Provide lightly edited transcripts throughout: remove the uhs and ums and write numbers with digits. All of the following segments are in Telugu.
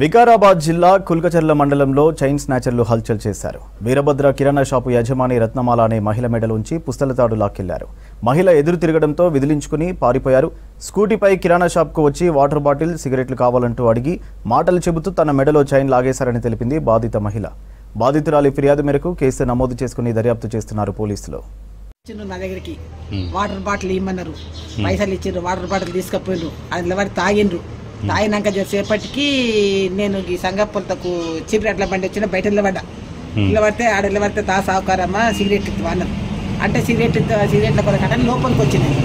వికారాబాద్ జిల్లా కుల్కచర్ల మండలంలో చైన్ స్నాచర్లు హల్చల్ చేశారు. వీరభద్ర కిరాణా షాపు యజమాని రత్నమాల అనే మహిళ మెడలోంచి పుస్తలతాడు లాక్కెళ్లారు. మహిళ ఎదురు తిరగడంతో విదిలించుకుని పారిపోయారు. స్కూటీపై కిరాణా షాప్కు వచ్చి వాటర్ బాటిల్, సిగరెట్లు కావాలంటూ అడిగి మాటలు చెబుతూ తన మెడలో చైన్ లాగేశారని తెలిపింది బాధిత మహిళ. బాధితురాలి ఫిర్యాదు మేరకు కేసు నమోదు చేసుకుని దర్యాప్తు చేస్తున్నారు పోలీసులు. నా దగ్గరికి వాటర్ బాటిల్ ఇమ్మన్నారు, పైసలు ఇచ్చారు, వాటర్ బాటిల్ తీసుకుపోయిండ్రు, అది ఎవరు తాగిండ్రు. తాగినాక సేపటికి నేను ఈ సంగప్పలతకు చిరుగట్ల బండి వచ్చిన బయట నిలబడ్డా. నిలబడితే ఆడ నిలబడితే తా సావుకారమ్మ సిగరెట్ ఇద్దాం అన్నారు. అంటే సిగరెట్ల కొరకంటే లోపలికి వచ్చినాయి.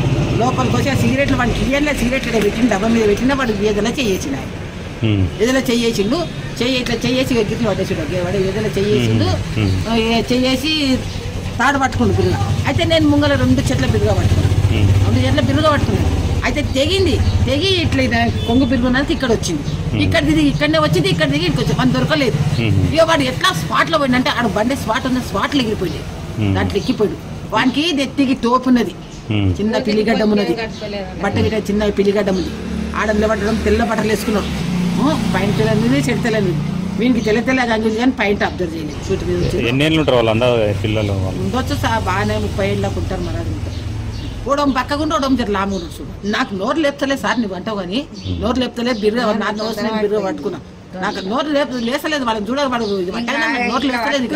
లోపలికి వచ్చి ఆ సిగరెట్లు వాడికి ఇయ్యలే, సిగరెట్లు పెట్టిన డబ్బా మీద పెట్టిన వాడు ఏదైనా చేయేసిన ఏదైనా చెయ్యేసిండు. ఇట్లా చెయ్యేసి గిట్లు పట్టేసాడు. వాడు ఏదైనా చెయ్యేసిండు. చెయ్యేసి తాడు పట్టుకుండు పిల్ల. అయితే నేను ముంగల 2 చెట్ల బిరుగా పట్టుకున్నాను. 2 చెట్ల బిరుగా పట్టుకున్నాను. అయితే తెగి ఇట్లా కొంగు పిరుగున్నానికి ఇక్కడ వచ్చింది. ఇక్కడనే వచ్చింది. ఇక్కడ దిగి ఇక్కడికి వచ్చి మన దొరకలేదు. ఇక వాడు ఎట్లా స్పాట్లో పోయిందంటే ఆడ బండి స్పాట్ ఉన్న స్పాట్లో ఎగిరిపోయింది. దాంట్లో ఎక్కిపోయాడు. వానికి నెత్తికి తోపు ఉన్నది, చిన్న పిల్లిగడ్డం ఉన్నది, బట్ట గిట్ట చిన్న పిల్లిగడ్డం ఉంది. ఆడ నిలబడడం తెల్ల బట్టలు వేసుకున్నాడు. పైన తెల్లనిది, చెడు తెల్లనిది. వీనికి తెల్ల గంగుంది కానీ పైన అబ్జర్వ్ చేయలేదు. ఉండొచ్చు బాగానే 30 ఏళ్ళకు ఉంటారు. మరి అది ఉంటారు. ఓడం పక్కకుండా ఓడం జర లాంగ్ చూడు. నాకు నోరు లేపుతలేదు సార్, నువ్వు అంటావు కానీ నోరు లేపుతలేదు. బిర్ర నాకు నోరు బిర్ర పట్టుకున్నా. నాకు నోరు లేసలేదు. వాళ్ళని చూడ వాడు నోరు లేస్తలేదు.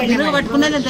బిర్ర పట్టుకున్నది.